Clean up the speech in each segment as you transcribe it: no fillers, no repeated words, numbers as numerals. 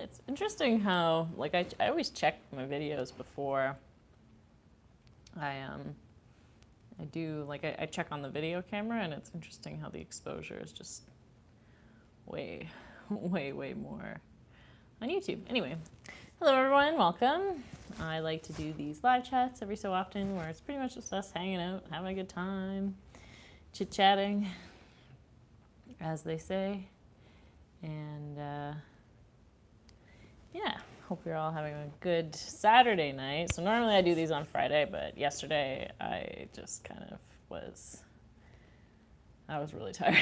it's interesting how, like, I always check my videos before I do, like, I check on the video camera, and it's interesting how the exposure is just way, way more on YouTube. Anyway, hello everyone, welcome. I like to do these live chats every so often where it's pretty much just us hanging out, having a good time, chit-chatting, as they say. And yeah, hope you're all having a good Saturday night. So normally I do these on Friday, but yesterday I just kind of I was really tired.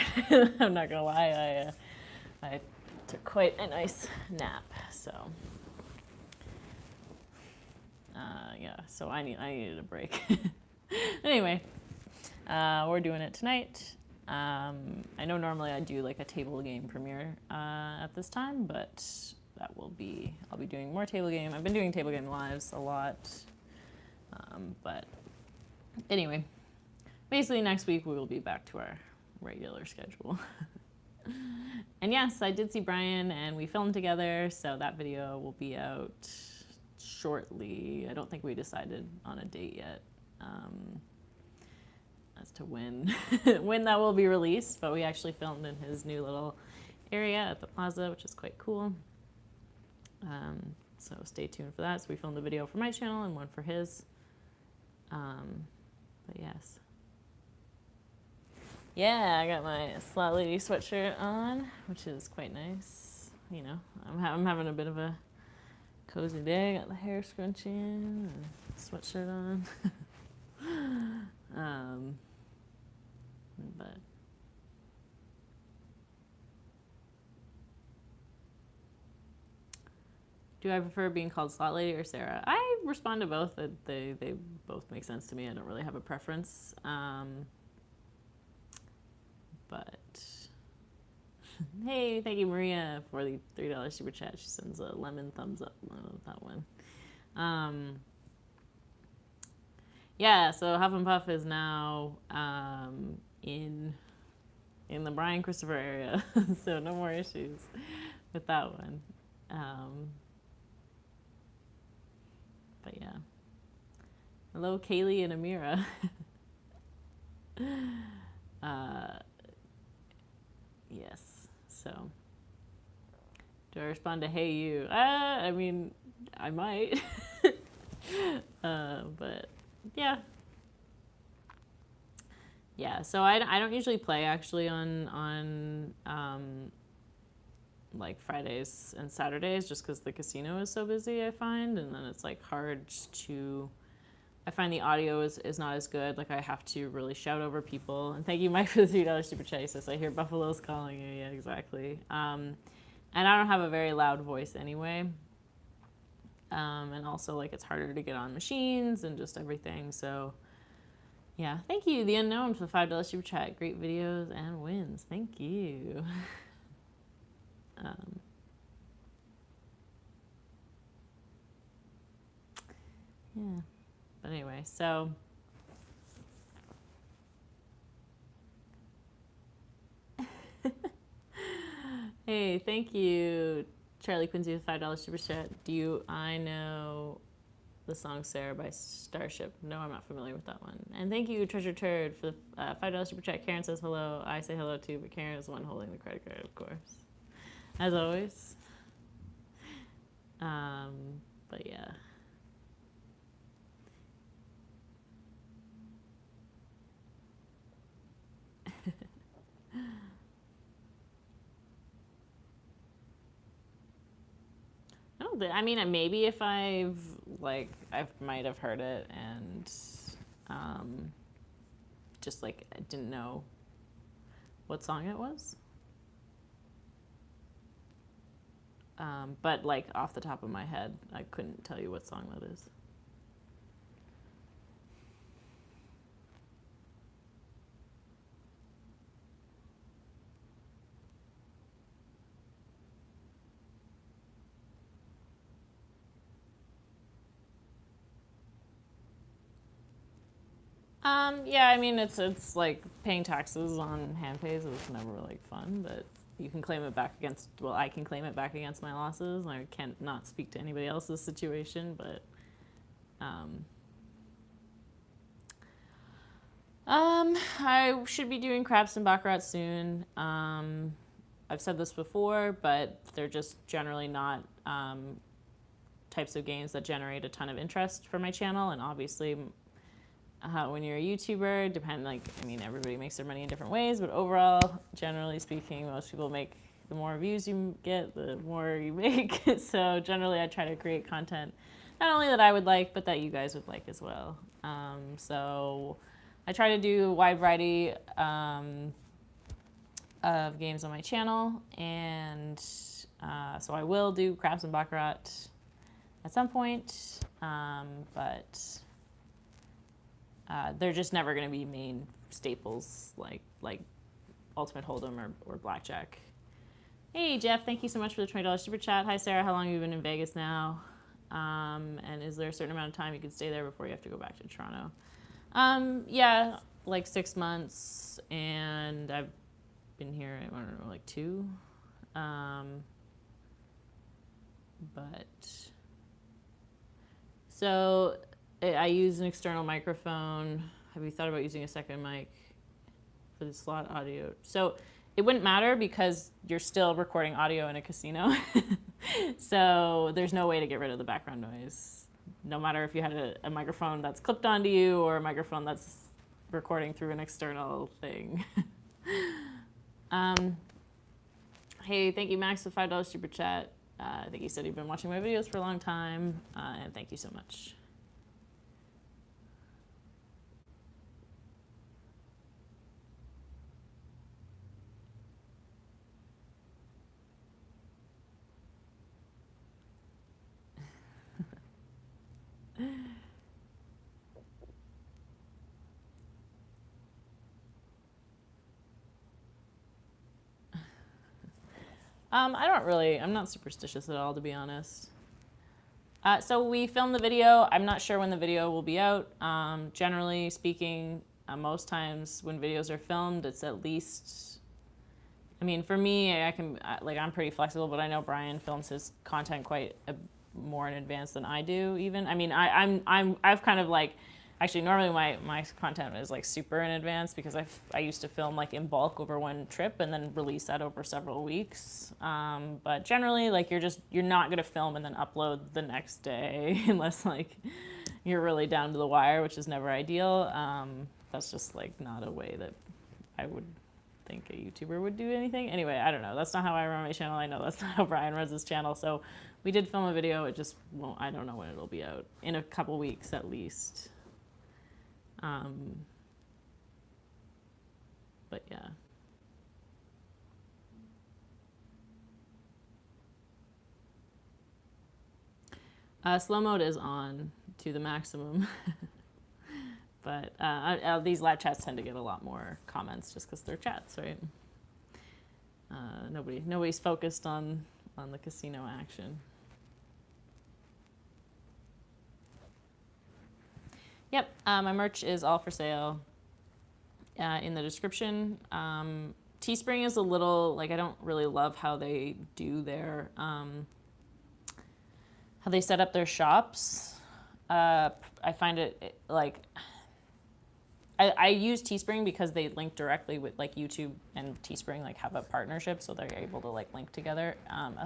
I'm not gonna lie, I took quite a nice nap. So yeah, so I needed a break. Anyway, we're doing it tonight. I know normally I do like a table game premiere at this time, but I'll be doing more table game. I've been doing table game lives a lot, but anyway, basically next week we will be back to our regular schedule. And yes, I did see Brian and we filmed together, so that video will be out shortly. I don't think we decided on a date yet as to when when that will be released, but we actually filmed in his new little area at the plaza, which is quite cool. So stay tuned for that. So we filmed a video for my channel and one for his. But yes. Yeah, I got my Slot Lady sweatshirt on, which is quite nice. You know, I'm having a bit of a cozy day. Got the hair scrunching and sweatshirt on. But do I prefer being called Slot Lady or Sarah? I respond to both. They both make sense to me. I don't really have a preference. But hey, thank you, Maria, for the $3 super chat. She sends a lemon thumbs up. I love that one. Yeah, so Huff and Puff is now in the Brian Christopher area, so no more issues with that one. But yeah. Hello, Kaylee and Amira. Yes, so do I respond to hey you? I mean, I might. But yeah. Yeah, so I don't usually play actually on like Fridays and Saturdays just because the casino is so busy, I find, and then it's like hard to, I find the audio is not as good. Like I have to really shout over people. And thank you, Mike, for the $3 super chat. I hear buffaloes calling you. Yeah, exactly. And I don't have a very loud voice anyway. And also like it's harder to get on machines and just everything. So yeah, thank you, The Unknown, for the $5 super chat. Great videos and wins. Thank you. Yeah. But anyway, so hey, thank you, Charlie Quincy, with $5 super chat. I know the song Sarah by Starship? No, I'm not familiar with that one. And thank you, Treasure Turd, for the $5 super chat. Karen says hello. I say hello too, but Karen is the one holding the credit card, of course, as always. But yeah. I mean, maybe if I might have heard it and just like I didn't know what song it was. But like off the top of my head, I couldn't tell you what song that is. Yeah, I mean, it's like paying taxes on hand pays is never like fun, but you can claim it back against, well, I can claim it back against my losses. I can't not speak to anybody else's situation, but I should be doing craps and baccarat soon. I've said this before, but they're just generally not types of games that generate a ton of interest for my channel. And obviously, when you're a YouTuber, everybody makes their money in different ways, but overall, generally speaking, most people make, the more views you get, the more you make. So generally, I try to create content, not only that I would like, but that you guys would like as well. So I try to do a wide variety of games on my channel, and so I will do craps and baccarat at some point, but they're just never going to be main staples like Ultimate Hold'em or Blackjack. Hey Jeff, thank you so much for the $20 super chat. Hi Sarah, how long have you been in Vegas now? And is there a certain amount of time you can stay there before you have to go back to Toronto? Yeah, like 6 months, and I've been here, I don't know, like 2. But so I use an external microphone. Have you thought about using a second mic for the slot audio? So it wouldn't matter because you're still recording audio in a casino. So there's no way to get rid of the background noise. No matter if you had a microphone that's clipped onto you or a microphone that's recording through an external thing. Hey, thank you Max for $5 super chat. I think you said you've been watching my videos for a long time, and thank you so much. I'm not superstitious at all, to be honest. So we filmed the video. I'm not sure when the video will be out. Generally speaking, most times when videos are filmed, it's at least, for me, I'm pretty flexible, but I know Brian films his content quite more in advance than I do even. I've kind of actually normally my content is super in advance because I used to film in bulk over one trip and then release that over several weeks. But generally you're not gonna film and then upload the next day unless you're really down to the wire, which is never ideal. That's just not a way that I would think a YouTuber would do anything. Anyway, I don't know. That's not how I run my channel. I know that's not how Brian runs his channel. So we did film a video. It just won't, I don't know when it'll be out. In a couple weeks at least. But yeah. Slow mode is on to the maximum. But these live chats tend to get a lot more comments just because they're chats, right? Nobody's focused on the casino action. Yep, my merch is all for sale in the description. Teespring is a little, I don't really love how they do their, how they set up their shops. I find it, I use Teespring because they link directly with YouTube and Teespring have a partnership, so they're able to link together.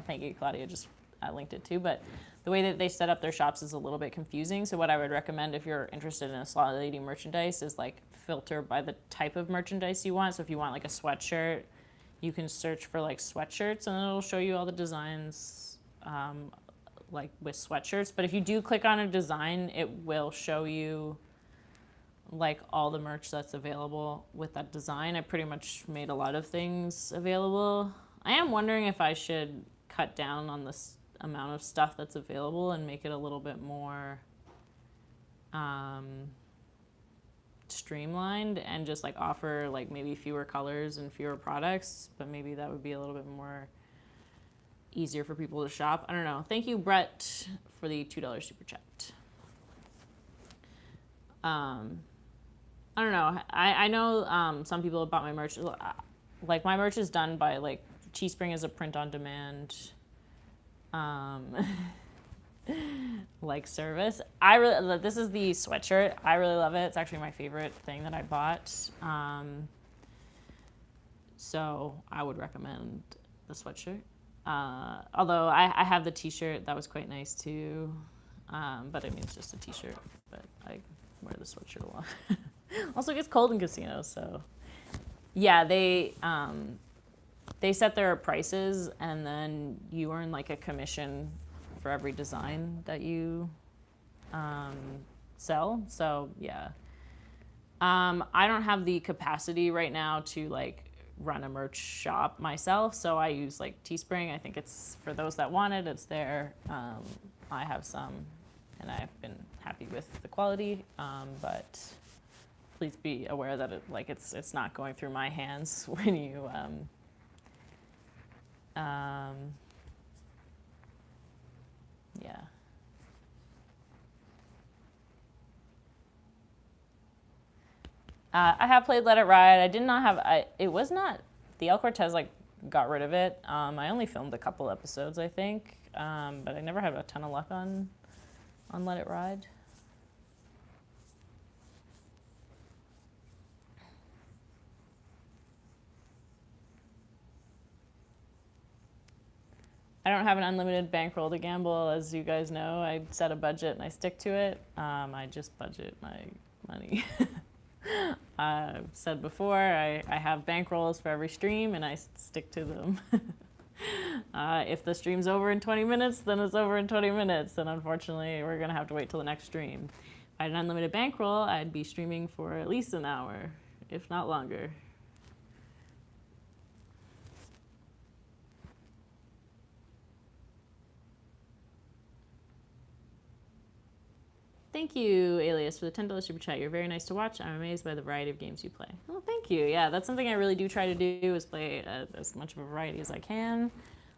Thank you, Claudia, just linked it too, but the way that they set up their shops is a little bit confusing. So what I would recommend if you're interested in a slot lady merchandise is filter by the type of merchandise you want. So if you want a sweatshirt, you can search for sweatshirts and it'll show you all the designs with sweatshirts. But if you do click on a design, it will show you all the merch that's available with that design. I pretty much made a lot of things available. I am wondering if I should cut down on this amount of stuff that's available and make it a little bit more streamlined and just offer maybe fewer colors and fewer products, but maybe that would be a little bit more easier for people to shop. I don't know. Thank you, Brett, for the $2 super chat. I don't know. I know some people have bought my merch. My merch is done by Teespring is a print-on-demand like service. This is the sweatshirt. I really love it. It's actually my favorite thing that I bought. So I would recommend the sweatshirt. Although I have the t-shirt, that was quite nice too. But I mean, it's just a t-shirt, but I wear the sweatshirt a lot. Also, it gets cold in casinos, so yeah, they set their prices, and then you earn like a commission for every design that you sell. So yeah, I don't have the capacity right now to like run a merch shop myself, so I use like Teespring. I think it's for those that want it. It's there. I have some, and I've been happy with the quality. But please be aware that it's not going through my hands when you yeah. I have played Let It Ride. I did not have. It was not. The El Cortez like got rid of it. I only filmed a couple episodes, I think, but I never had a ton of luck on Let It Ride. I don't have an unlimited bankroll to gamble, as you guys know. I set a budget and I stick to it. I just budget my money. I've said before, I have bankrolls for every stream and I stick to them. If the stream's over in 20 minutes, then it's over in 20 minutes. And unfortunately, we're going to have to wait till the next stream. If I had an unlimited bankroll, I'd be streaming for at least an hour, if not longer. Thank you, Alias, for the $10 super chat. You're very nice to watch. I'm amazed by the variety of games you play. Well, thank you. Yeah, that's something I really do try to do, is play as much of a variety as I can.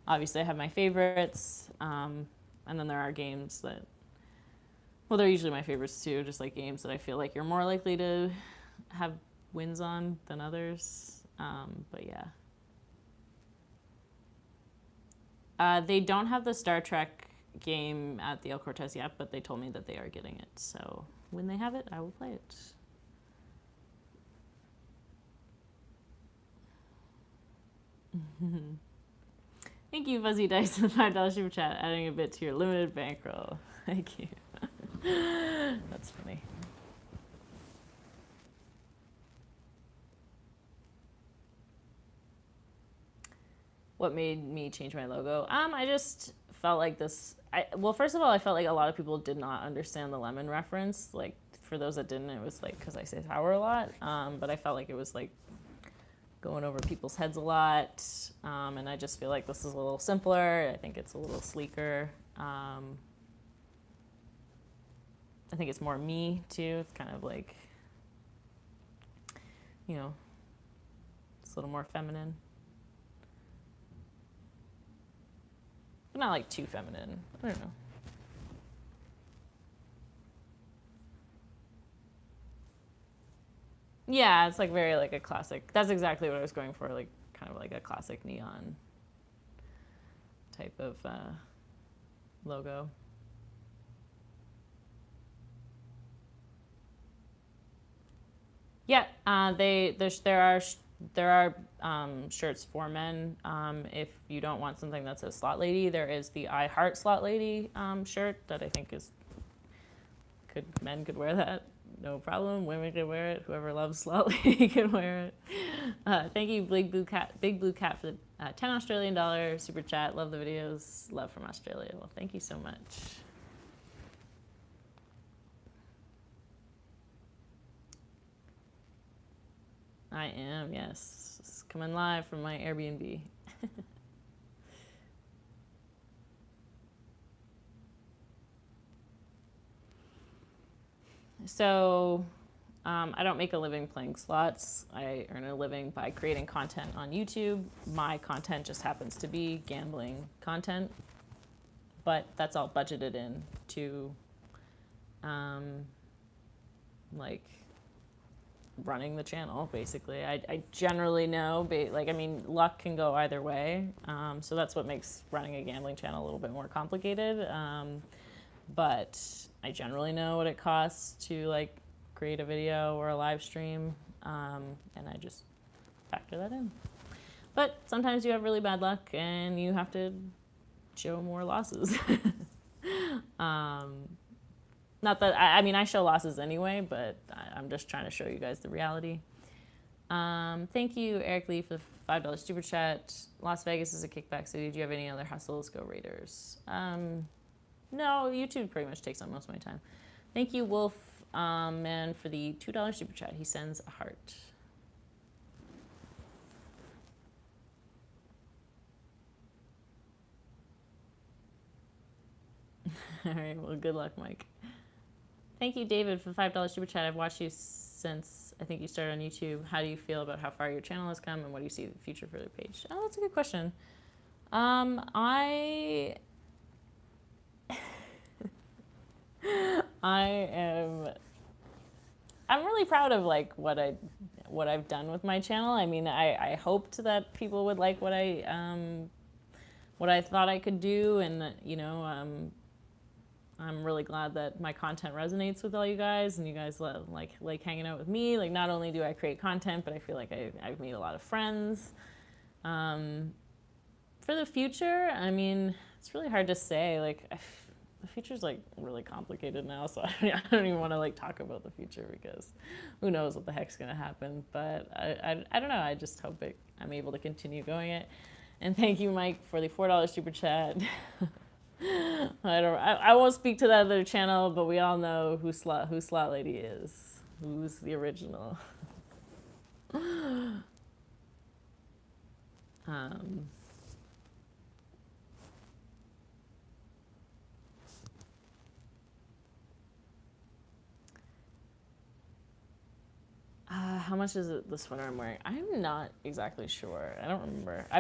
Obviously, I have my favorites, and then there are games that, well, they're usually my favorites too, just like games that I feel like you're more likely to have wins on than others. But yeah. They don't have the Star Trek game at the El Cortez yet, but they told me that they are getting it. So when they have it, I will play it. Thank you, Fuzzy Dice, for the $5 super chat, adding a bit to your limited bankroll. Thank you. That's funny. What made me change my logo? I just felt like this. Well, first of all, I felt like a lot of people did not understand the lemon reference. Like, for those that didn't, it was like because I say sour a lot. But I felt like it was like going over people's heads a lot. And I just feel like this is a little simpler. I think it's a little sleeker. I think it's more me too. It's kind of like, you know, it's a little more feminine. But not like too feminine. I don't know. Yeah, it's like very like a classic. That's exactly what I was going for, like kind of like a classic neon type of logo. Yeah, there are shirts for men. If you don't want something that says Slot Lady, there is the I Heart Slot Lady shirt that I think is men could wear that, no problem. Women could wear it. Whoever loves Slot Lady can wear it. Thank you, Big Blue Cat, for the $10 Australian super chat. Love the videos. Love from Australia. Well, thank you so much. I am, yes. It's coming live from my Airbnb. So, I don't make a living playing slots. I earn a living by creating content on YouTube. My content just happens to be gambling content, but that's all budgeted in to, like, running the channel, basically. I generally know, like, I mean, luck can go either way. So that's what makes running a gambling channel a little bit more complicated. But I generally know what it costs to, like, create a video or a live stream, and I just factor that in. But sometimes you have really bad luck and you have to show more losses. Not that, I mean, I show losses anyway, but I'm just trying to show you guys the reality. Thank you, Eric Lee, for the $5 super chat. Las Vegas is a kickback city. Do you have any other hustles? Go Raiders. No, YouTube pretty much takes up most of my time. Thank you, Wolf Man, for the $2 super chat. He sends a heart. All right, well, good luck, Mike. Thank you, David, for the $5 super chat. I've watched you since I think you started on YouTube. How do you feel about how far your channel has come, and what do you see the future for the page? Oh, that's a good question. I'm really proud of, like, what I've done with my channel. I mean, I hoped that people would like what I thought I could do, and you know, I'm really glad that my content resonates with all you guys, and you guys like hanging out with me. Like, not only do I create content, but I feel like I've made a lot of friends. For the future, I mean, it's really hard to say. Like, the future's, like, really complicated now, so I don't even want to, like, talk about the future, because who knows what the heck's gonna happen. But I don't know. I just hope I'm able to continue going it. And thank you, Mike, for the $4 super chat. I won't speak to that other channel, but we all know who Slot Lady is. Who's the original? How much is it, the sweater I'm wearing? I'm not exactly sure. I don't remember. I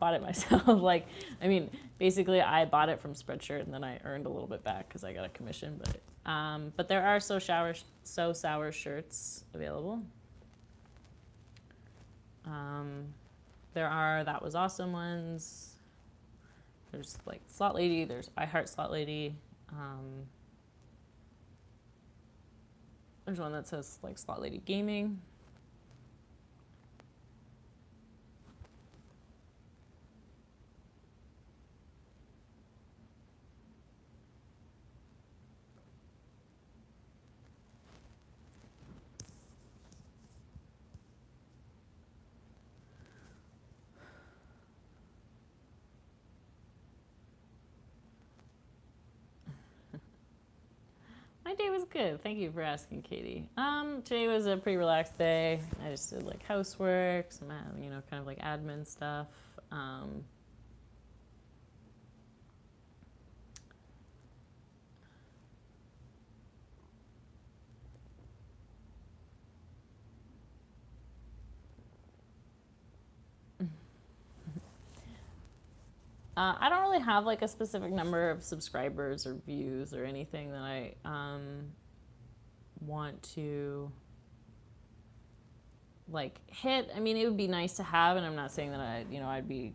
bought it myself. Like, I mean, basically I bought it from Spreadshirt, and then I earned a little bit back because I got a commission. But there are So Sour shirts available. There are That Was Awesome ones. There's, like, Slot Lady. There's I Heart Slot Lady. There's one that says, like, Slot Lady Gaming. My day was good. Thank you for asking, Katie. Today was a pretty relaxed day. I just did, like, housework, some, you know, kind of like admin stuff. I don't really have, like, a specific number of subscribers or views or anything that I want to, like, hit. I mean, it would be nice to have, and I'm not saying that I'd be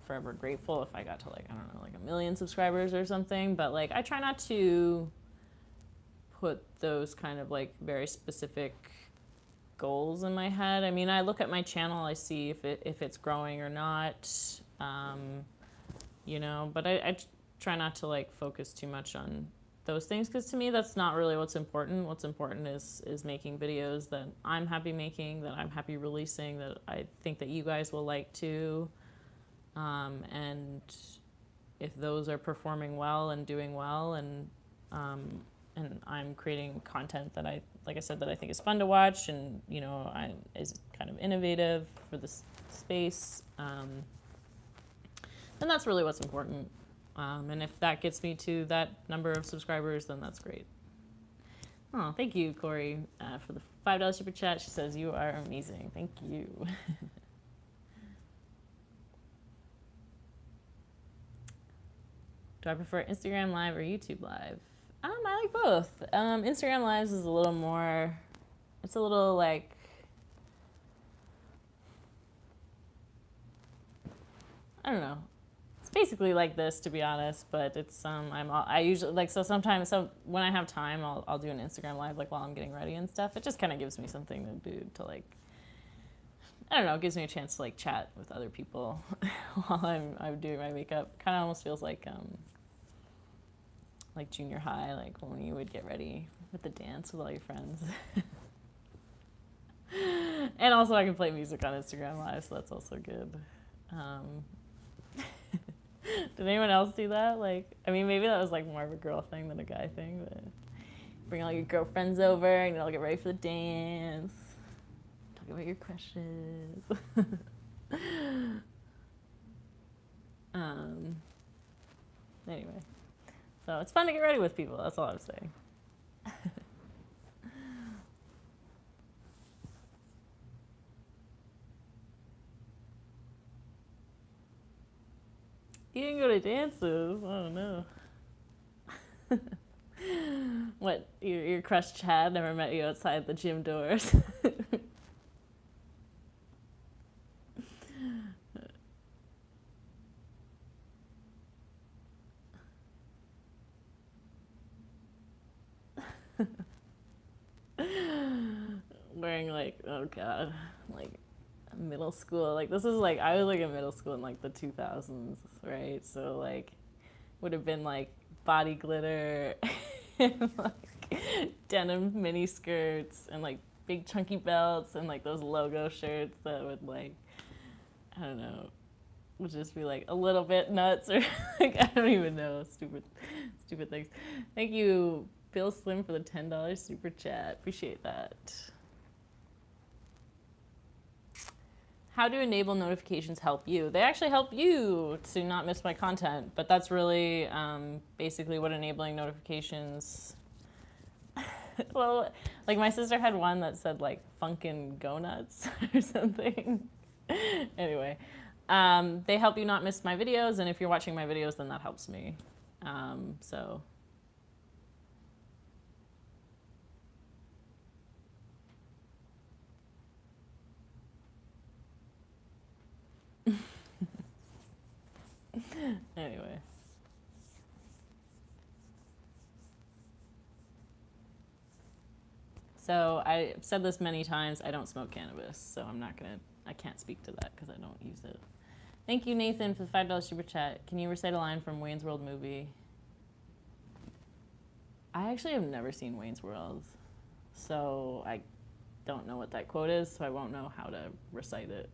forever grateful if I got to, like, I don't know, like 1 million subscribers or something. But, like, I try not to put those kind of, like, very specific goals in my head. I mean, I look at my channel, I see if it's growing or not. You know, but I try not to, like, focus too much on those things, because to me that's not really what's important. What's important is making videos that I'm happy making, that I'm happy releasing, that I think that you guys will like too. And if those are performing well and doing well, and I'm creating content that like I said, that I think is fun to watch, and, you know, is kind of innovative for this space, and that's really what's important. And if that gets me to that number of subscribers, then that's great. Oh, thank you, Corey, for the $5 super chat. She says, you are amazing. Thank you. Do I prefer Instagram Live or YouTube Live? I like both. Instagram Lives is a little more it's a little like, I don't know. It's basically like this, to be honest, but it's I usually like, so sometimes, so when I have time, I'll do an Instagram live like while I'm getting ready and stuff. It just kind of gives me something to do, to like, I don't know, it gives me a chance to like chat with other people while I'm doing my makeup. Kind of almost feels like junior high, like when you would get ready with the dance with all your friends. And also I can play music on Instagram Live, so that's also good. Did anyone else do that? Like, I mean, maybe that was like more of a girl thing than a guy thing, but bring all your girlfriends over and you'll get ready for the dance. Talk about your crushes. Anyway, so it's fun to get ready with people. That's all I'm saying. You didn't go to dances? Oh no. What, your crush Chad never met you outside the gym doors? Wearing like, oh god, like middle school. Like this is like, I was like in middle school in like the 2000s, right? So like would have been like body glitter and like denim mini skirts and like big chunky belts and like those logo shirts that would like, I don't know, would just be like a little bit nuts or like, I don't even know, stupid things. Thank you, Bill Slim, for the $10 super chat. Appreciate that. How do enable notifications help you? They actually help you to not miss my content, but that's really basically what enabling notifications. Well, like my sister had one that said like "funkin' go nuts" or something. Anyway, they help you not miss my videos, and if you're watching my videos, then that helps me. So. Anyway. So I've said this many times, I don't smoke cannabis, so I can't speak to that because I don't use it. Thank you, Nathan, for the $5 super chat. Can you recite a line from Wayne's World movie? I actually have never seen Wayne's World, so I don't know what that quote is, so I won't know how to recite it.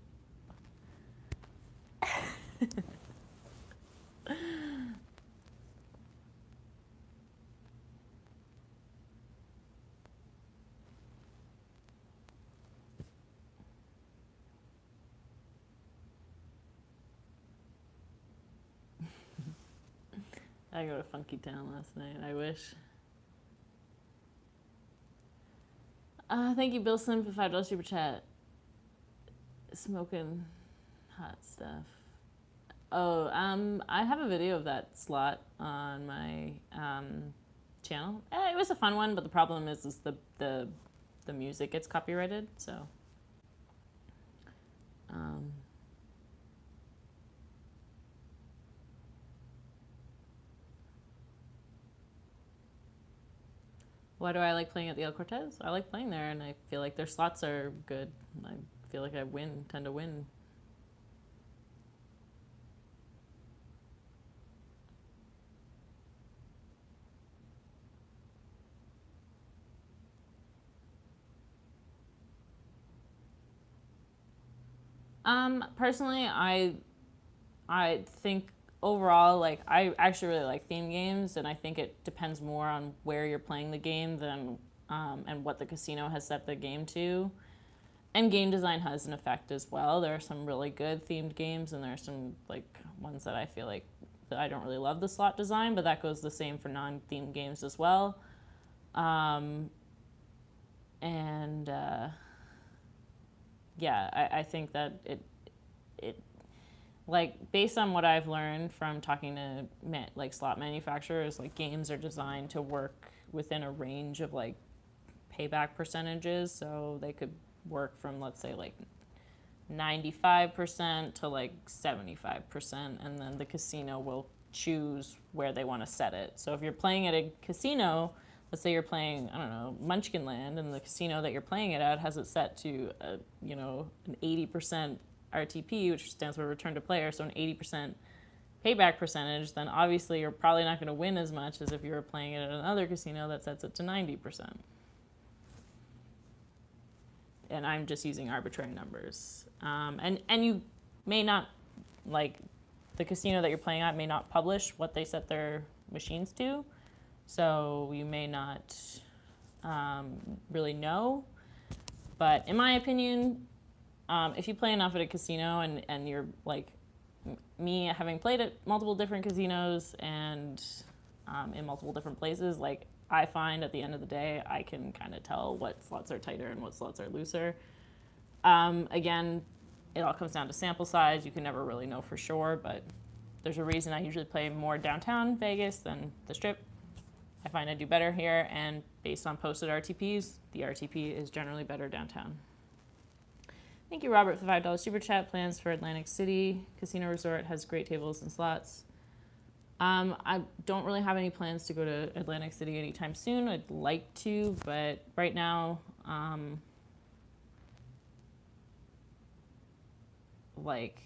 I go to Funky Town last night, I wish. Thank you, Bill Slim, for $5 super chat. Smoking hot stuff. Oh, I have a video of that slot on my channel. It was a fun one, but the problem is the music gets copyrighted, so. Why do I like playing at the El Cortez? I like playing there, and I feel like their slots are good. I feel like I tend to win. Personally, I think overall, like, I actually really like theme games, and I think it depends more on where you're playing the game than and what the casino has set the game to. And game design has an effect as well. There are some really good themed games, and there are some like ones that I feel like that I don't really love the slot design, but that goes the same for non-themed games as well. Yeah, I think that it like, based on what I've learned from talking to like slot manufacturers, like games are designed to work within a range of like payback percentages. So they could work from, let's say, like 95% to like 75%, and then the casino will choose where they want to set it. So if you're playing at a casino, let's say you're playing, I don't know, Munchkinland, and the casino that you're playing it at has it set to, an 80% RTP, which stands for return to player, so an 80% payback percentage, then obviously you're probably not going to win as much as if you were playing it at another casino that sets it to 90%. And I'm just using arbitrary numbers. And you may not, like, the casino that you're playing at may not publish what they set their machines to, so you may not really know. But in my opinion, if you play enough at a casino and you're like me, having played at multiple different casinos and in multiple different places, like, I find at the end of the day, I can kind of tell what slots are tighter and what slots are looser. Again, it all comes down to sample size. You can never really know for sure, but there's a reason I usually play more downtown Vegas than the Strip. I find I do better here, and based on posted RTPs, the RTP is generally better downtown. Thank you, Robert, for the $5 super chat. Plans for Atlantic City Casino Resort has great tables and slots. I don't really have any plans to go to Atlantic City anytime soon. I'd like to, but right now, like,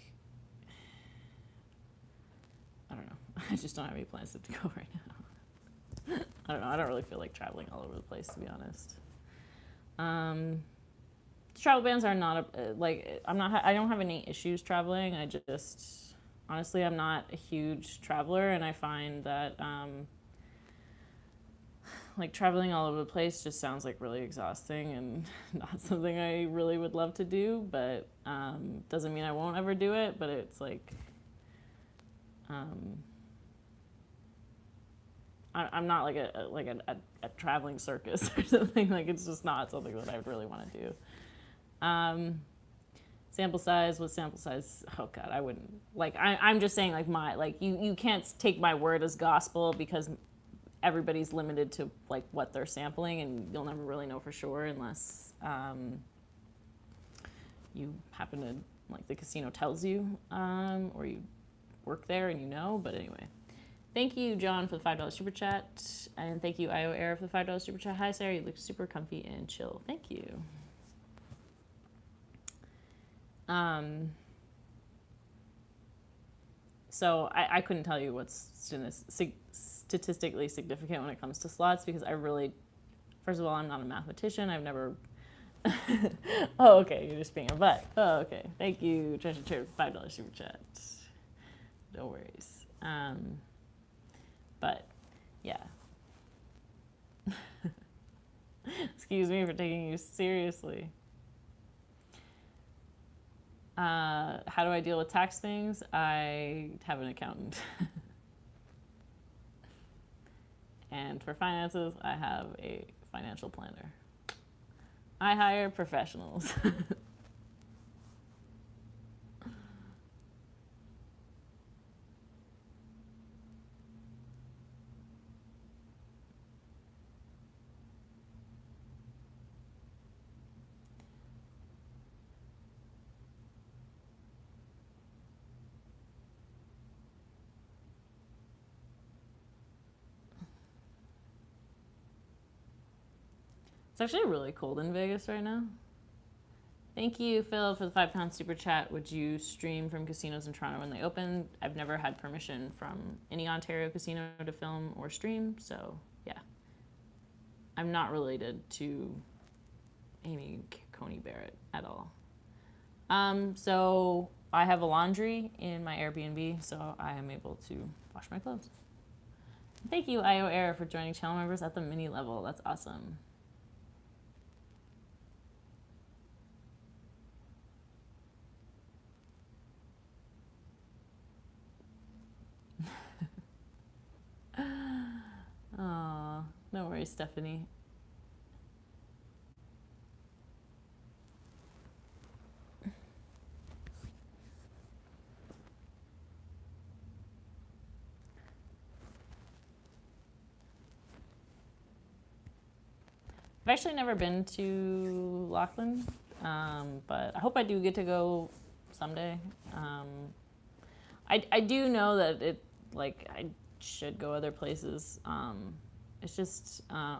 I don't know. I just don't have any plans to go right now. I don't know. I don't really feel like traveling all over the place, to be honest. Travel bans are not I don't have any issues traveling. I just, honestly, I'm not a huge traveler, and I find that like, traveling all over the place just sounds like really exhausting and not something I really would love to do, but doesn't mean I won't ever do it. But it's like, I'm not like a traveling circus or something. Like, it's just not something that I would really want to do. Sample size, what sample size? Oh God, I wouldn't, like, I'm just saying, like, you can't take my word as gospel, because everybody's limited to like what they're sampling, and you'll never really know for sure unless you happen to, like, the casino tells you, or you work there and you know. But anyway, thank you, John, for the $5 super chat, and thank you, IO Air, for the $5 super chat. Hi, Sarah, you look super comfy and chill. Thank you. So I couldn't tell you what's statistically significant when it comes to slots, because I really, first of all, I'm not a mathematician. I've never. Oh, okay, you're just being a butt. Oh, okay. Thank you, Treasure Chair, $5 super chat. No worries. But yeah. Excuse me for taking you seriously. How do I deal with tax things? I have an accountant. And for finances, I have a financial planner. I hire professionals. It's actually really cold in Vegas right now. Thank you, Phil, for the £5 super chat. Would you stream from casinos in Toronto when they open? I've never had permission from any Ontario casino to film or stream, so yeah. I'm not related to Amy Coney Barrett at all. So I have a laundry in my Airbnb, so I am able to wash my clothes. Thank you, IO Air, for joining channel members at the mini level. That's awesome. Aw, no worries, Stephanie. I've actually never been to Lachlan, but I hope I do get to go someday. I do know that I should go other places. It's just, I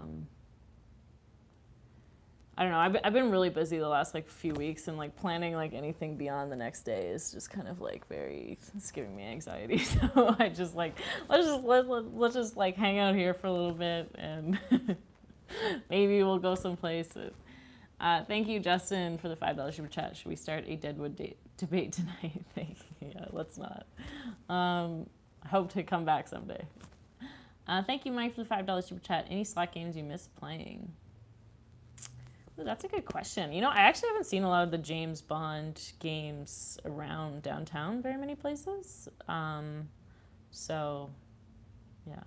don't know. I've been really busy the last few weeks, and planning anything beyond the next day is just kind of it's giving me anxiety. So I just let's just hang out here for a little bit, and maybe we'll go someplace. Thank you, Justin, for the $5 super chat. Should we start a Deadwood debate tonight? Thank you. Yeah, let's not. I hope to come back someday. Thank you, Mike, for the $5 super chat. Any slot games you miss playing? Ooh, that's a good question. I actually haven't seen a lot of the James Bond games around downtown very many places. So, yeah.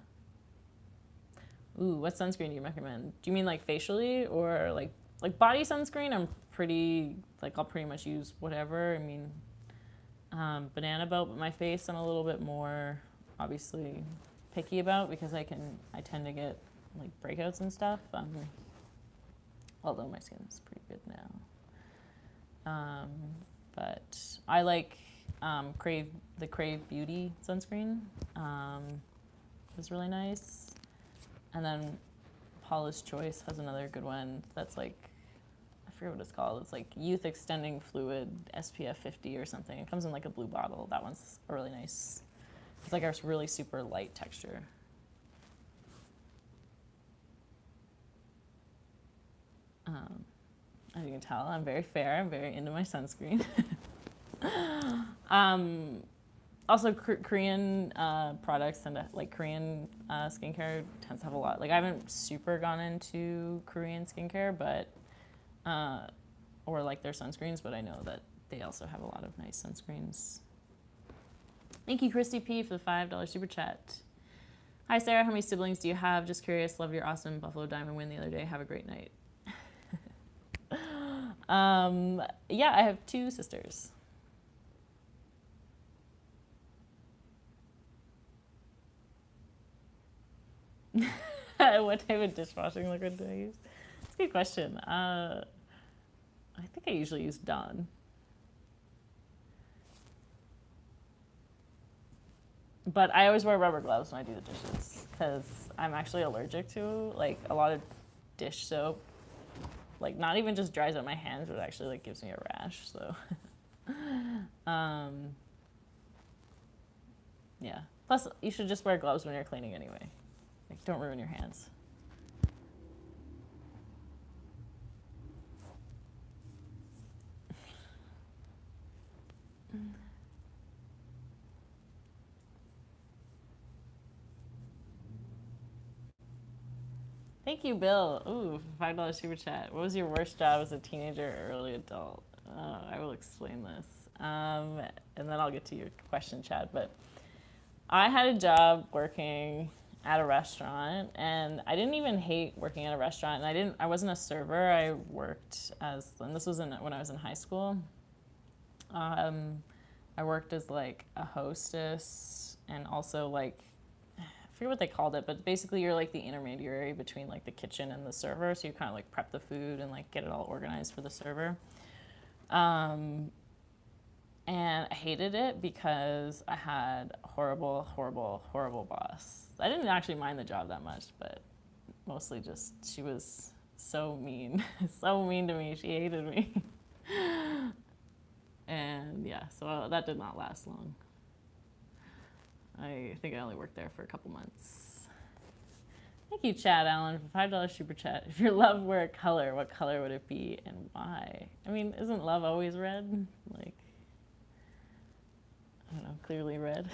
Ooh, what sunscreen do you recommend? Do you mean facially or like body sunscreen? I'm pretty, I'll pretty much use whatever. I mean, banana boat, but my face I'm a little bit more, obviously, picky about because I tend to get breakouts and stuff. Although my skin is pretty good now. But I like the Crave Beauty sunscreen. It's really nice. And then Paula's Choice has another good one that's I forget what it's called. It's Youth Extending Fluid SPF 50 or something. It comes in a blue bottle. That one's really nice. It's a really super light texture. As you can tell, I'm very fair. I'm very into my sunscreen. Also, Korean products and Korean skincare tends to have a lot. I haven't super gone into Korean skincare, but or their sunscreens, but I know that they also have a lot of nice sunscreens. Thank you, Christy P, for the $5 super chat. Hi, Sarah. How many siblings do you have? Just curious. Love your awesome Buffalo Diamond win the other day. Have a great night. Yeah, I have 2 sisters. What type of dishwashing liquid do I use? That's a good question. I think I usually use Dawn. But I always wear rubber gloves when I do the dishes because I'm actually allergic to a lot of dish soap. Not even just dries out my hands, but it actually gives me a rash. So, yeah. Plus, you should just wear gloves when you're cleaning anyway. Don't ruin your hands. Thank you, Bill. Ooh, $5 super chat. What was your worst job as a teenager or early adult? I will explain this. And then I'll get to your question, Chad. But I had a job working at a restaurant, and I didn't even hate working at a restaurant. And I wasn't a server. I worked as, and this was when I was in high school. I worked as a hostess and also I forget what they called it, but basically you're the intermediary between the kitchen and the server. So you kind of prep the food and get it all organized for the server. And I hated it because I had a horrible, horrible, horrible boss. I didn't actually mind the job that much, but mostly just she was so mean, so mean to me. She hated me. And yeah, so that did not last long. I think I only worked there for a couple months. Thank you, Chad Allen, for $5 super chat. If your love were a color, what color would it be and why? I mean, isn't love always red? I don't know, clearly red.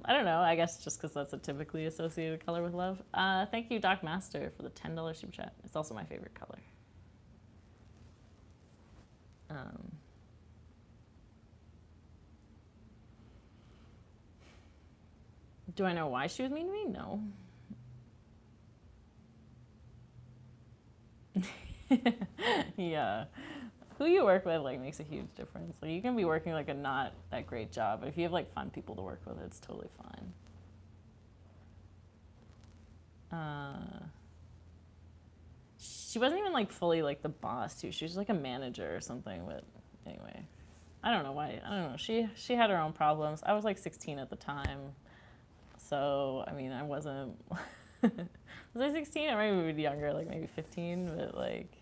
I don't know, I guess just because that's a typically associated color with love. Thank you, Doc Master, for the $10 super chat. It's also my favorite color. Do I know why she was mean to me? No. Yeah. Who you work with makes a huge difference. You can be working a not that great job, but if you have fun people to work with, it's totally fine. She wasn't even like fully like the boss too. She was like a manager or something. But anyway, I don't know why. I don't know. She had her own problems. I was like 16 at the time, so I mean I wasn't. Was I 16 or maybe younger, like maybe 15? But like,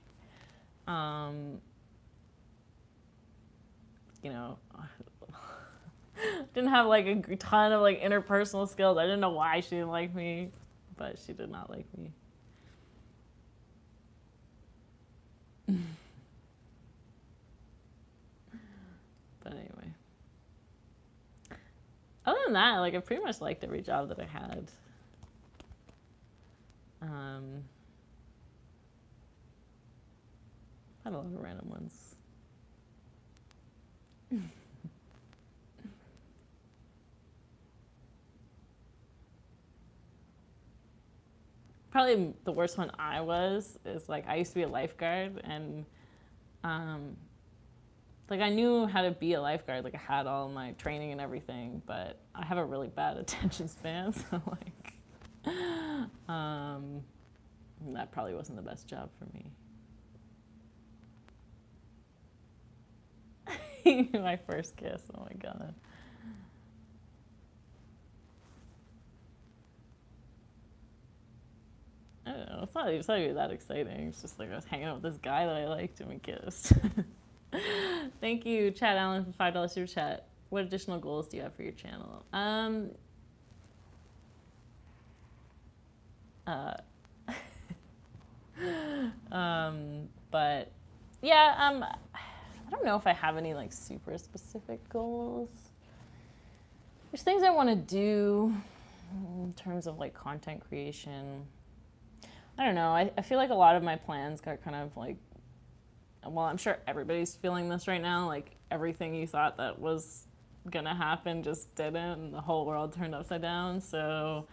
you know, didn't have like a ton of like interpersonal skills. I didn't know why she didn't like me, but she did not like me. But anyway, other than that, like I pretty much liked every job that I had. Had a lot of random ones. Probably the worst one I was is like I used to be a lifeguard, and like I knew how to be a lifeguard, like I had all my training and everything, but I have a really bad attention span, so like that probably wasn't the best job for me. My first kiss, oh my god. I don't know, it's not even that exciting. It's just like I was hanging out with this guy that I liked and we kissed. Thank you, Chad Allen, for $5 super chat. What additional goals do you have for your channel? But yeah, I don't know if I have any like super specific goals. There's things I want to do in terms of like content creation. I don't know. I feel like a lot of my plans got kind of like, well, I'm sure everybody's feeling this right now. Like everything you thought that was gonna happen just didn't, and the whole world turned upside down. So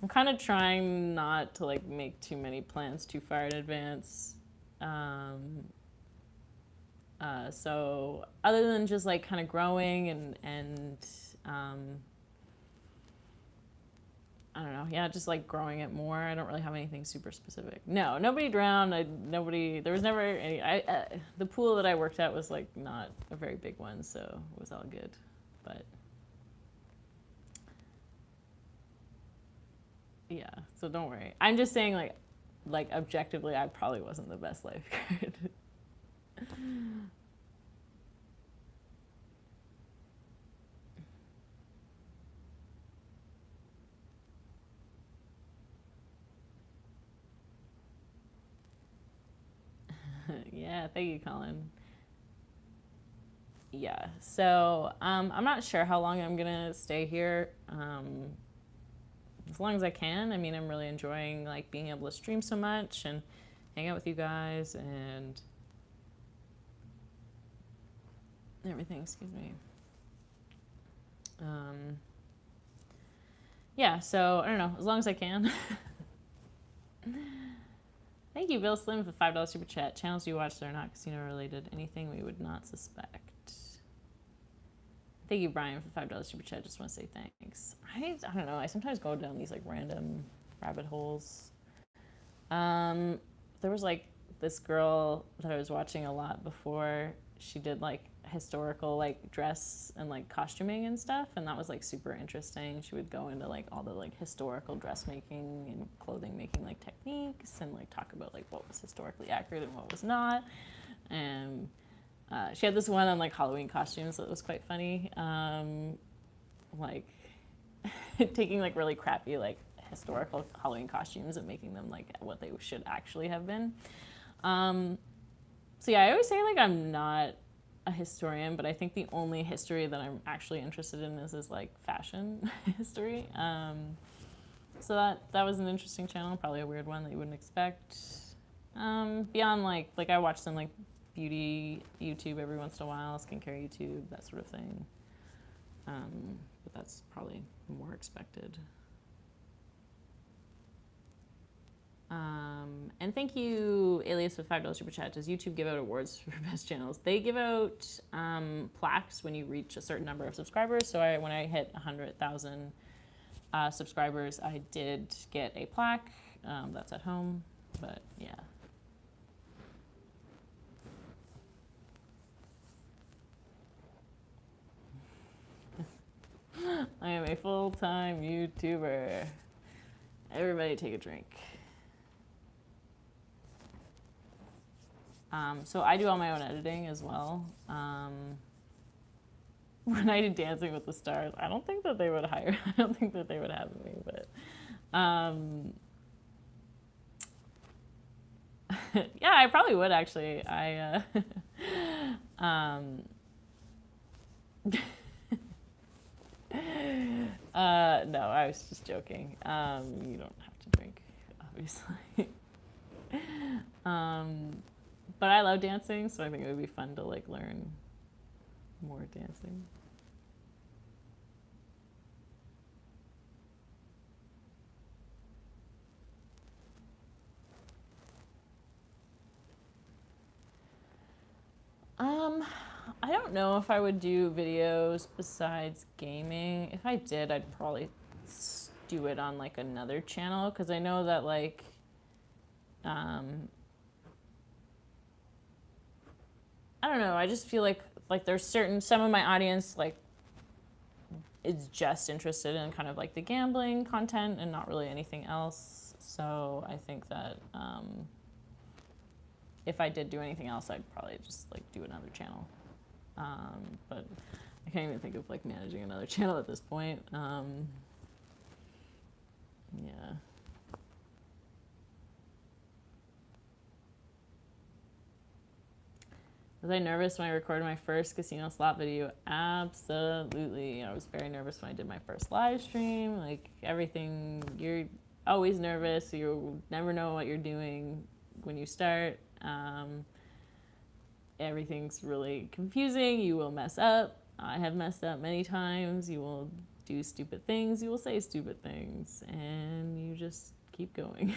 I'm kind of trying not to like make too many plans too far in advance. So other than just like kind of growing and I don't know. Yeah, just like growing it more. I don't really have anything super specific. No, nobody drowned. There was never any. The pool that I worked at was like not a very big one, so it was all good. But yeah, so don't worry. I'm just saying like objectively, I probably wasn't the best lifeguard. Yeah, thank you, Colin. Yeah, so I'm not sure how long I'm gonna stay here. As long as I can. I mean, I'm really enjoying like being able to stream so much and hang out with you guys and everything. Excuse me. Yeah, so I don't know, as long as I can. Thank you, Bill Slim, for $5 super chat. Channels you watch that are not casino related. Anything we would not suspect. Thank you, Brian, for $5 super chat. Just want to say thanks. I don't know. I sometimes go down these like random rabbit holes. There was like this girl that I was watching a lot before. She did like historical like dress and like costuming and stuff, and that was like super interesting. She would go into like all the like historical dressmaking and clothing making like techniques and like talk about like what was historically accurate and what was not. And she had this one on like Halloween costumes that was quite funny. Like taking like really crappy like historical Halloween costumes and making them like what they should actually have been. So yeah, I always say like I'm not a historian, but I think the only history that I'm actually interested in is like fashion history. So that was an interesting channel, probably a weird one that you wouldn't expect. Beyond like I watch some like beauty YouTube every once in a while, skincare YouTube, that sort of thing. But that's probably more expected. And thank you, Alias, with $5 super chat. Does YouTube give out awards for best channels? They give out plaques when you reach a certain number of subscribers. So when I hit 100,000 subscribers, I did get a plaque. that's at home, but yeah. I am a full-time YouTuber. Everybody take a drink. So I do all my own editing as well. When I do Dancing with the Stars, I don't think that they would hire, I don't think that they would have me, but yeah, I probably would actually. No, I was just joking. You don't have to drink, obviously. But I love dancing, so I think it would be fun to like learn more dancing. I don't know if I would do videos besides gaming. If I did, I'd probably do it on like another channel, because I know that like I don't know, I just feel like there's some of my audience like is just interested in kind of like the gambling content and not really anything else. So I think that if I did do anything else, I'd probably just like do another channel. But I can't even think of like managing another channel at this point. Yeah. Was I nervous when I recorded my first casino slot video? Absolutely. I was very nervous when I did my first live stream. Like everything, you're always nervous. You never know what you're doing when you start. Everything's really confusing. You will mess up. I have messed up many times. You will do stupid things. You will say stupid things. And you just keep going.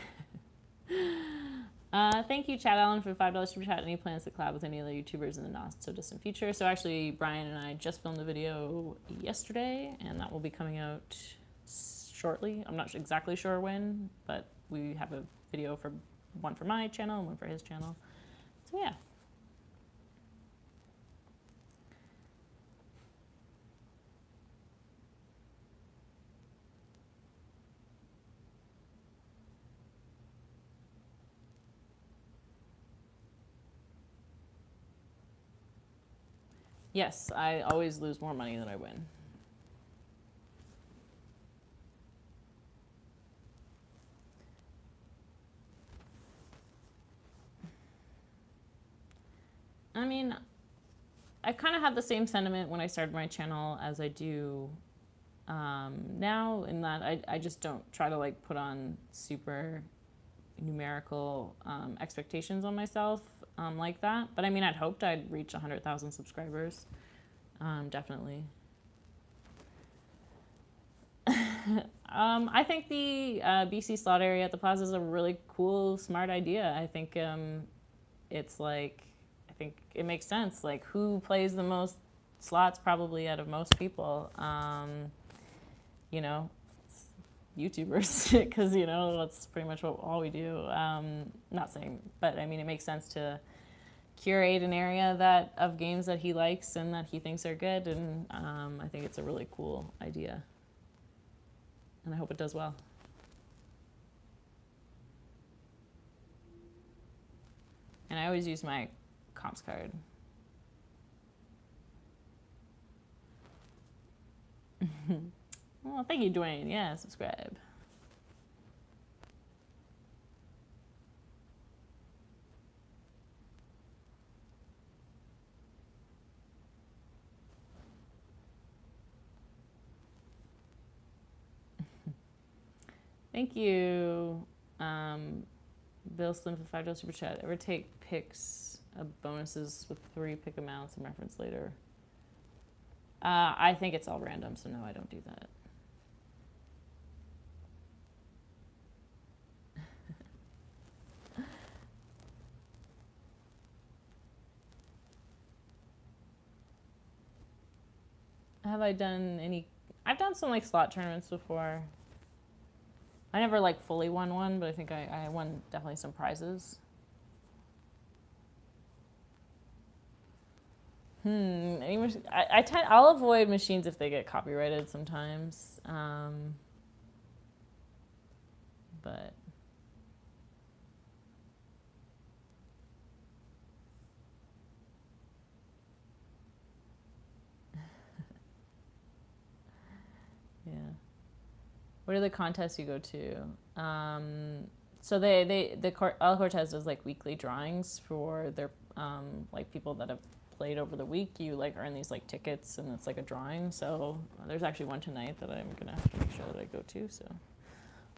Thank you, Chad Allen, for $5 super chat. Any plans to collab with any other YouTubers in the not so distant future? So actually, Brian and I just filmed a video yesterday, and that will be coming out shortly. I'm not exactly sure when, but we have a video for one for my channel and one for his channel. So yeah. Yes, I always lose more money than I win. I mean, I kind of had the same sentiment when I started my channel as I do now, in that I just don't try to like put on super numerical expectations on myself like that. But I mean, I'd hoped I'd reach 100,000 subscribers. Definitely. I think the BC slot area at the plaza is a really cool, smart idea. I think it's like, I think it makes sense. Like, who plays the most slots probably out of most people? You know, YouTubers, because you know that's pretty much all we do. Not saying, but I mean, it makes sense to curate an area that of games that he likes and that he thinks are good, and I think it's a really cool idea, and I hope it does well. And I always use my comps card. Well, thank you, Dwayne. Yeah, subscribe. Thank you, Bill Slim for $5 super chat. Ever take picks of bonuses with 3 pick amounts and reference later? I think it's all random, so no, I don't do that. Have I done any? I've done some like slot tournaments before. I never like fully won one, but I think I won definitely some prizes. I'll avoid machines if they get copyrighted sometimes. But yeah. What are the contests you go to? So El Cortez does like weekly drawings for their like people that have played over the week. You like earn these like tickets, and it's like a drawing. So there's actually one tonight that I'm gonna have to make sure that I go to. So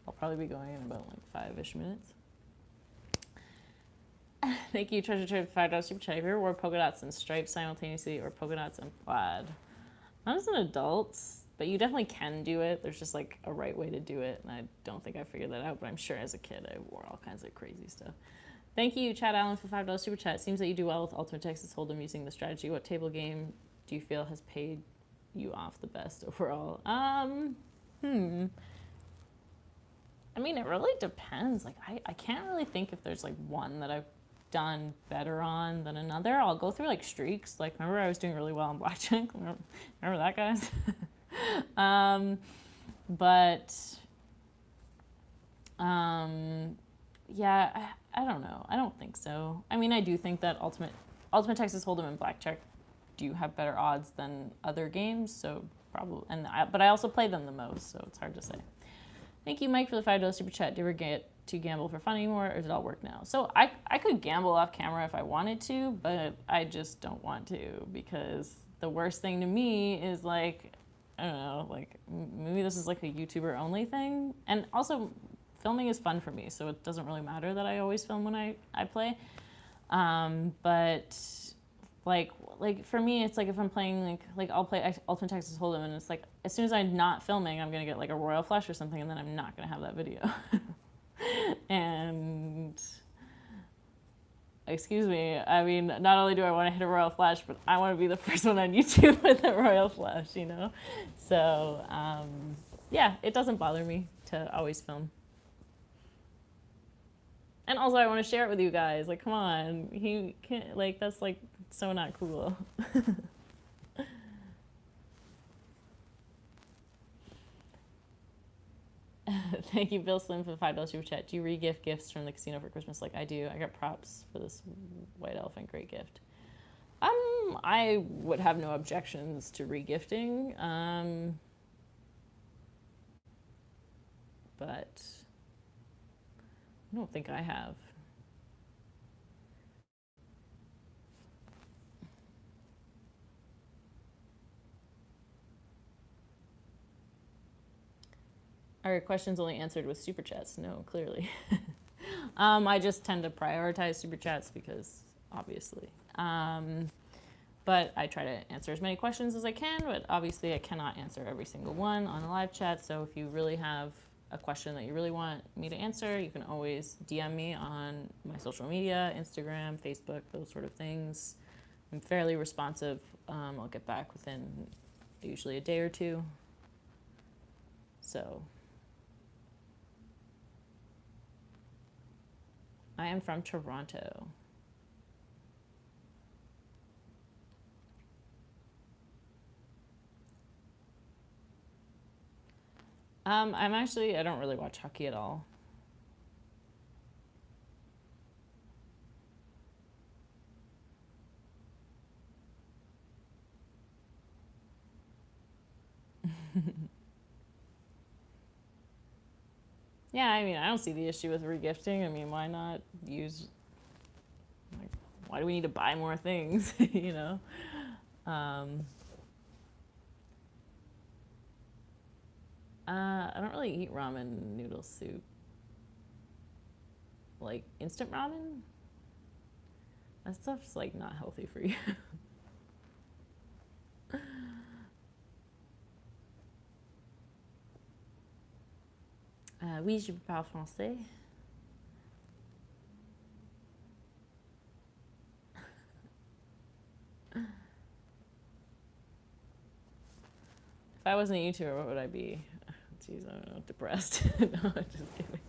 I'll probably be going in about like 5-ish minutes. Thank you, Treasure Trip, $5 super chat. Have you ever wore polka dots and stripes simultaneously, or polka dots and plaid? Not as an adult, but you definitely can do it. There's just like a right way to do it, and I don't think I figured that out, but I'm sure as a kid I wore all kinds of crazy stuff. Thank you, Chad Allen, for $5 super chat. Seems that you do well with Ultimate Texas Hold'em using the strategy. What table game do you feel has paid you off the best overall? I mean, it really depends. Like, I can't really think if there's like one that I've done better on than another. I'll go through like streaks. Like, remember I was doing really well on blackjack? Remember that, guys? Yeah, I don't know. I don't think so. I mean, I do think that Ultimate Texas Hold'em and blackjack do have better odds than other games. So probably, but I also play them the most, so it's hard to say. Thank you, Mike, for the $5 super chat. Do you ever get to gamble for fun anymore, or does it all work now? So I could gamble off camera if I wanted to, but I just don't want to, because the worst thing to me is like, I don't know, like maybe this is like a YouTuber only thing. And also filming is fun for me, so it doesn't really matter that I always film when I play. But like for me, it's like if I'm playing like I'll play Ultimate Texas Hold'em, and it's like as soon as I'm not filming, I'm gonna get like a royal flush or something, and then I'm not gonna have that video. And excuse me, I mean, not only do I want to hit a royal flush, but I want to be the first one on YouTube with a royal flush, you know? So yeah, it doesn't bother me to always film. And also, I want to share it with you guys. Like, come on, he can't, like, that's like so not cool. Thank you, Bill Slim, for the $5 super chat. Do you re-gift gifts from the casino for Christmas? Like I do. I got props for this white elephant. Great gift. I would have no objections to re-gifting. But I don't think I have. Are questions only answered with super chats? No, clearly. I just tend to prioritize super chats because obviously. But I try to answer as many questions as I can, but obviously I cannot answer every single one on a live chat. So if you really have a question that you really want me to answer, you can always DM me on my social media, Instagram, Facebook, those sort of things. I'm fairly responsive. I'll get back within usually a day or two. So I am from Toronto. I don't really watch hockey at all. Yeah, I mean, I don't see the issue with regifting. I mean, why not use, like, why do we need to buy more things, you know? I don't really eat ramen noodle soup. Like, instant ramen? That stuff's, like, not healthy for you. Oui, je parle français. If I wasn't a YouTuber, what would I be? Jeez, I don't know, depressed. No, just kidding.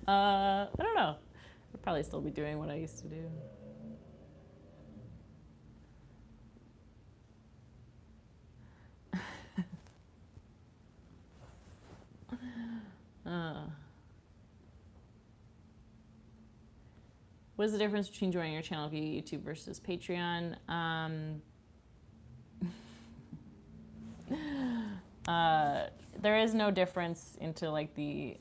I don't know. I'd probably still be doing what I used to do. What is the difference between joining your channel via YouTube versus Patreon? There is no difference into like the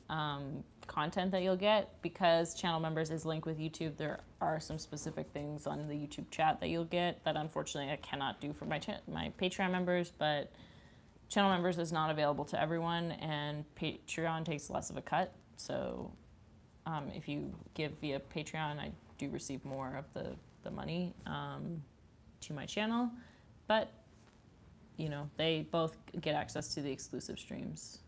content that you'll get, because channel members is linked with YouTube. There are some specific things on the YouTube chat that you'll get that unfortunately I cannot do for my Patreon members, but channel members is not available to everyone, and Patreon takes less of a cut. So if you give via Patreon, I do receive more of the money to my channel, but you know, they both get access to the exclusive streams.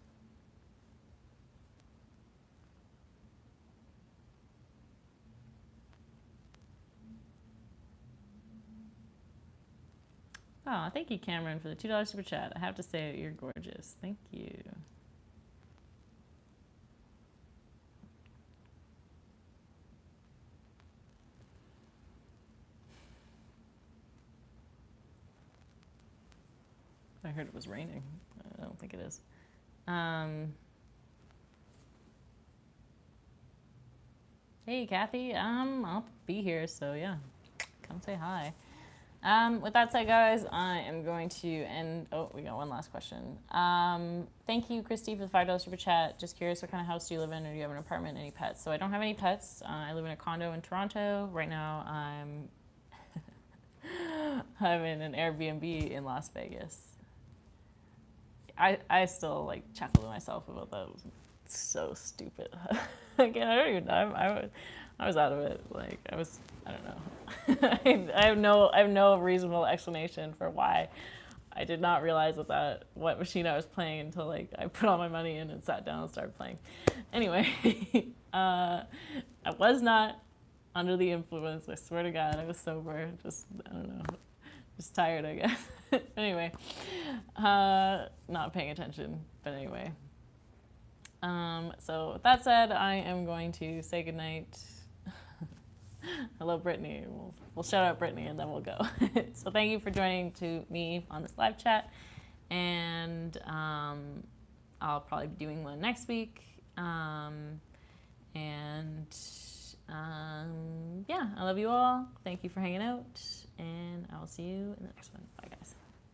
Oh, thank you, Cameron, for the $2 super chat. I have to say, you're gorgeous. Thank you. I heard it was raining. I don't think it is. Hey, Kathy. I'll be here, so yeah, come say hi. With that said, guys, I am going to end. Oh, we got one last question. Thank you, Christy, for the $5 super chat. Just curious, what kind of house do you live in, or do you have an apartment, any pets? So I don't have any pets. I live in a condo in Toronto. Right now, I'm in an Airbnb in Las Vegas. I still like chuckle to myself about that. It was so stupid. Again, I don't even know. I was out of it. Like I don't know. I have no reasonable explanation for why I did not realize what machine I was playing until like I put all my money in and sat down and started playing. Anyway, I was not under the influence. I swear to God, I was sober. Just I don't know. Just tired, I guess. Anyway, not paying attention. But anyway. So with that said, I am going to say goodnight. Hello, Brittany. We'll shout out Brittany and then we'll go. So thank you for joining me on this live chat. And I'll probably be doing one next week. Yeah, I love you all. Thank you for hanging out. And I'll see you in the next one. Bye, guys.